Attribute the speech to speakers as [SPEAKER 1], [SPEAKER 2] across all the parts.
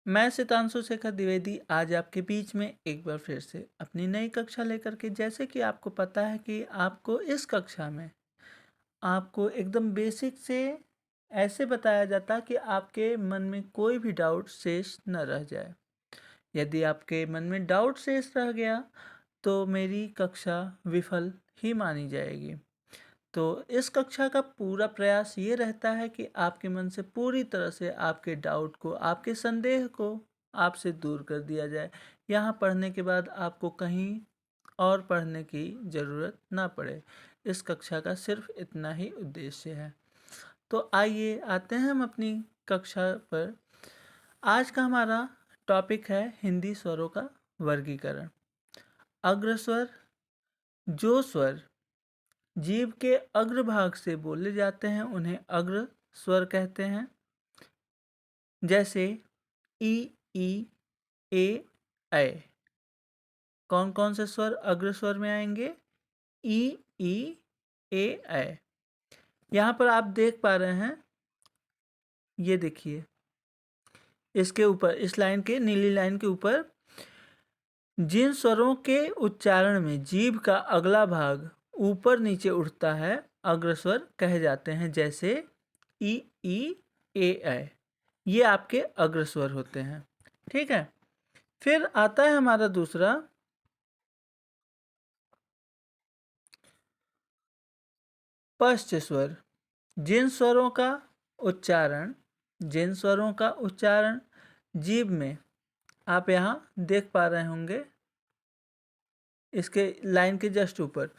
[SPEAKER 1] मैं सितांशु शेखर द्विवेदी आज आपके बीच में एक बार फिर से अपनी नई कक्षा लेकर के, जैसे कि आपको पता है कि आपको इस कक्षा में आपको एकदम बेसिक से ऐसे बताया जाता है कि आपके मन में कोई भी डाउट शेष न रह जाए। यदि आपके मन में डाउट शेष रह गया तो मेरी कक्षा विफल ही मानी जाएगी। तो इस कक्षा का पूरा प्रयास ये रहता है कि आपके मन से पूरी तरह से आपके डाउट को, आपके संदेह को आपसे दूर कर दिया जाए। यहाँ पढ़ने के बाद आपको कहीं और पढ़ने की ज़रूरत ना पड़े। इस कक्षा का सिर्फ इतना ही उद्देश्य है। तो आइए आते हैं हम अपनी कक्षा पर। आज का हमारा टॉपिक है हिंदी स्वरों का वर्गीकरण। अग्रस्वर, जो स्वर जीभ के अग्रभाग से बोले जाते हैं उन्हें अग्र स्वर कहते हैं। जैसे ई, ई, ए, कौन कौन से स्वर अग्र स्वर में आएंगे? ई, ए। यहाँ पर आप देख पा रहे हैं, ये देखिए इसके ऊपर, इस लाइन के, नीली लाइन के ऊपर जिन स्वरों के उच्चारण में जीभ का अगला भाग ऊपर नीचे उठता है अग्रस्वर कहे जाते हैं। जैसे ई, ए। ये आपके अग्रस्वर होते हैं। ठीक है। फिर आता है हमारा दूसरा पश्च स्वर। जिन स्वरों का उच्चारण जीभ में, आप यहाँ देख पा रहे होंगे इसके लाइन के जस्ट ऊपर,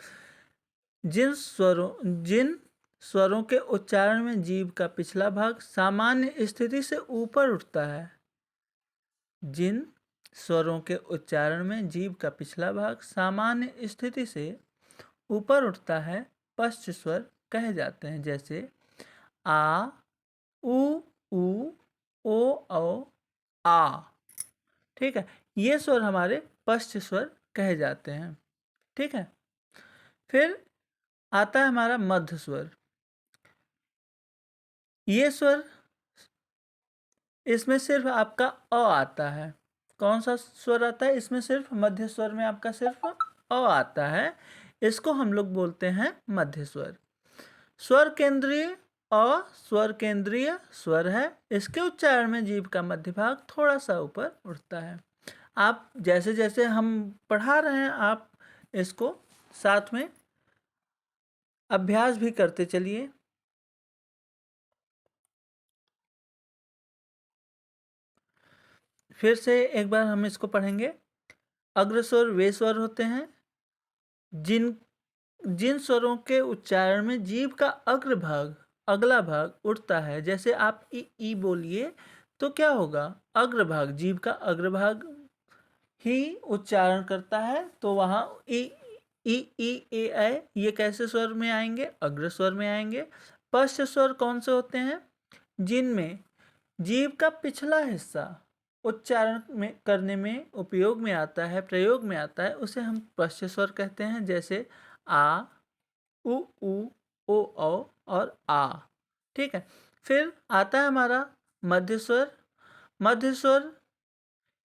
[SPEAKER 1] जिन स्वरों के उच्चारण में जीभ का पिछला भाग सामान्य स्थिति से ऊपर उठता है। जिन स्वरों के उच्चारण में जीभ का पिछला भाग सामान्य स्थिति से ऊपर उठता है पश्च स्वर कहे जाते हैं। जैसे आ, उ, ओ, औ, आ। ठीक है। ये स्वर हमारे पश्च स्वर कहे जाते हैं। ठीक है। फिर आता है हमारा मध्य स्वर। ये स्वर, इसमें सिर्फ आपका अ आता है। कौन सा स्वर आता है इसमें? सिर्फ मध्य स्वर में आपका सिर्फ अ आता है। इसको हम लोग बोलते हैं मध्य स्वर। स्वर केंद्रीय अ स्वर केंद्रीय स्वर है। इसके उच्चारण में जीभ का मध्य भाग थोड़ा सा ऊपर उठता है। आप जैसे जैसे हम पढ़ा रहे हैं, आप इसको साथ में अभ्यास भी करते चलिए। फिर से एक बार हम इसको पढ़ेंगे। अग्रस्वर वे स्वर होते हैं जिन जिन स्वरों के उच्चारण में जीभ का अगला भाग उठता है। जैसे आप ई बोलिए तो क्या होगा? अग्रभाग, जीभ का अग्रभाग ही उच्चारण करता है, तो वहाँ ए, ये कैसे स्वर में आएंगे? अग्र स्वर में आएंगे। पश्च स्वर कौन से होते हैं? जिनमें जीभ का पिछला हिस्सा उच्चारण में करने में उपयोग में आता है, प्रयोग में आता है, उसे हम पश्च स्वर कहते हैं। जैसे आ, उ, ओ, औ और आ। ठीक है। फिर आता है हमारा मध्य स्वर। मध्य स्वर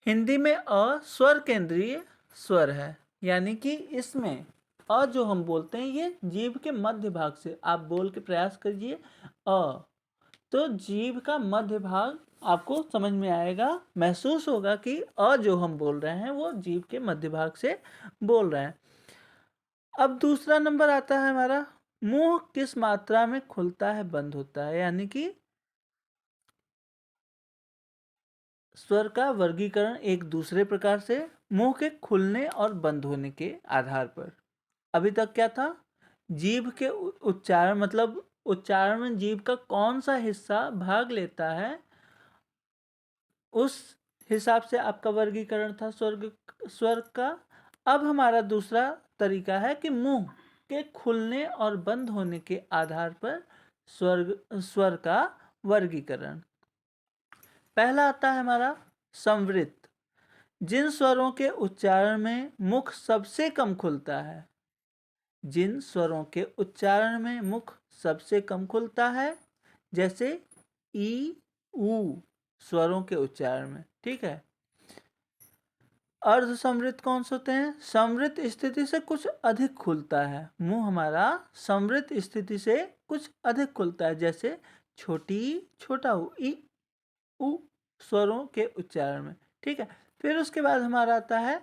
[SPEAKER 1] हिंदी में अ स्वर केंद्रीय स्वर है, यानी कि इसमें अ जो हम बोलते हैं ये जीभ के मध्य भाग से, आप बोल के प्रयास करिए अ, तो जीभ का मध्य भाग आपको समझ में आएगा, महसूस होगा कि अ जो हम बोल रहे हैं वो जीभ के मध्य भाग से बोल रहे हैं। अब दूसरा नंबर आता है हमारा मुंह किस मात्रा में खुलता है बंद होता है, यानी कि स्वर का वर्गीकरण एक दूसरे प्रकार से मुंह के खुलने और बंद होने के आधार पर। अभी तक क्या था? जीभ के उच्चारण, मतलब उच्चारण में जीभ का कौन सा हिस्सा भाग लेता है, उस हिसाब से आपका वर्गीकरण था स्वर का। अब हमारा दूसरा तरीका है कि मुंह के खुलने और बंद होने के आधार पर स्वर का वर्गीकरण। पहला आता है हमारा संवृत। जिन स्वरों के उच्चारण में मुख सबसे कम खुलता है, जिन स्वरों के उच्चारण में मुख सबसे कम खुलता है, जैसे ई, ऊ, स्वरों के उच्चारण में। ठीक है, अर्ध समृद्ध कौन से होते हैं? समृद्ध स्थिति से कुछ अधिक खुलता है, मुंह हमारा समृद्ध स्थिति से कुछ अधिक खुलता है, जैसे छोटी, छोटा ऊ, ई, उ स्वरों के उच्चारण में। ठीक है, फिर उसके बाद हमारा आता है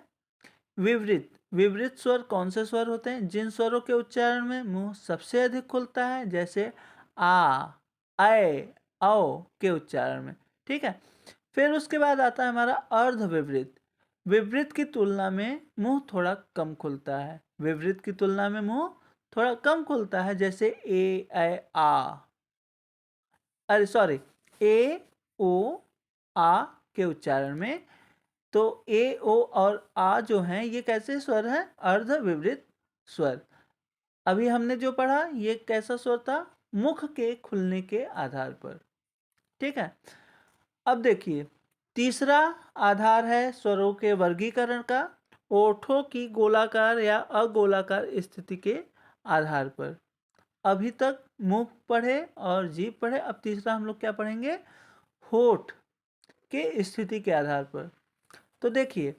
[SPEAKER 1] विवृत। विवृत स्वर कौन से स्वर होते हैं? जिन स्वरों के उच्चारण में मुंह सबसे अधिक खुलता है, जैसे आ, ऐ, औ के उच्चारण में। ठीक है, फिर उसके बाद आता है हमारा अर्ध विवृत। विवृत की तुलना में मुंह थोड़ा कम खुलता है, विवृत की तुलना में मुंह थोड़ा कम खुलता है, जैसे ए, ऐ, आ, अरे सॉरी, ए, ओ, आ के उच्चारण में। तो ए, ओ और आ जो हैं ये कैसे स्वर हैं? अर्ध विवृत स्वर। अभी हमने जो पढ़ा ये कैसा स्वर था? मुख के खुलने के आधार पर। ठीक है, अब देखिए तीसरा आधार है स्वरों के वर्गीकरण का, ओठों की गोलाकार या अगोलाकार स्थिति के आधार पर। अभी तक मुख पढ़े और जीभ पढ़े, अब तीसरा हम लोग क्या पढ़ेंगे? होठ के स्थिति के आधार पर। तो देखिए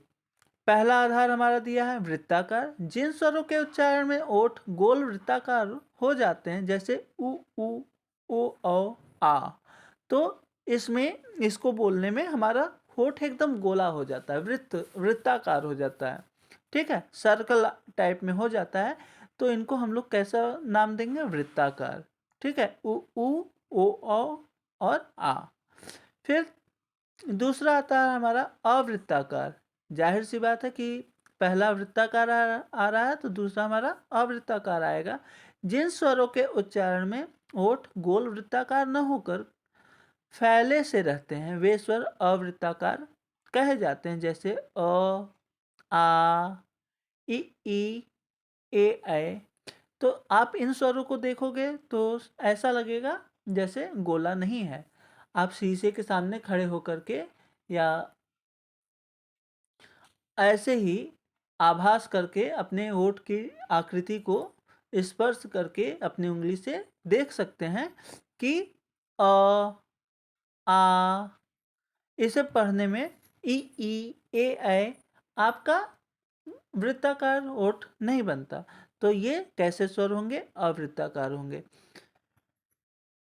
[SPEAKER 1] पहला आधार हमारा दिया है वृत्ताकार। जिन स्वरों के उच्चारण में ओठ गोल वृत्ताकार हो जाते हैं, जैसे उ, ओ, आ, तो इसमें इसको बोलने में हमारा होठ एकदम गोला हो जाता है, वृत्ताकार हो जाता है। ठीक है, सर्कल टाइप में हो जाता है, तो इनको हम लोग कैसा नाम देंगे? वृत्ताकार। ठीक है, उ, ओ, और आ। फिर दूसरा आता है हमारा अवृत्ताकार। जाहिर सी बात है कि पहला वृत्ताकार आ रहा है तो दूसरा हमारा अवृत्ताकार आएगा। जिन स्वरों के उच्चारण में ओठ गोल वृत्ताकार न होकर फैले से रहते हैं वे स्वर अवृत्ताकार कहे जाते हैं, जैसे अ, आ, ई, ए। तो आप इन स्वरों को देखोगे तो ऐसा लगेगा जैसे गोला नहीं है। आप शीशे के सामने खड़े होकर के या ऐसे ही आभास करके अपने होठ की आकृति को स्पर्श करके अपनी उंगली से देख सकते हैं कि अ, आ, इसे पढ़ने में ए आपका वृत्ताकार ओठ नहीं बनता। तो ये कैसे स्वर होंगे? अवृत्ताकार होंगे।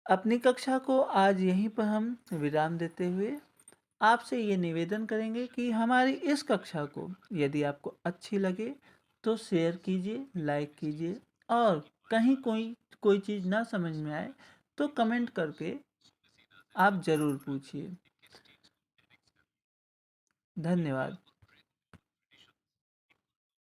[SPEAKER 1] अपनी कक्षा को आज यहीं पर हम विराम देते हुए आपसे ये निवेदन करेंगे कि हमारी इस कक्षा को यदि आपको अच्छी लगे तो शेयर कीजिए, लाइक कीजिए, और कहीं कोई चीज़ ना समझ में आए तो कमेंट करके आप ज़रूर पूछिए। धन्यवाद।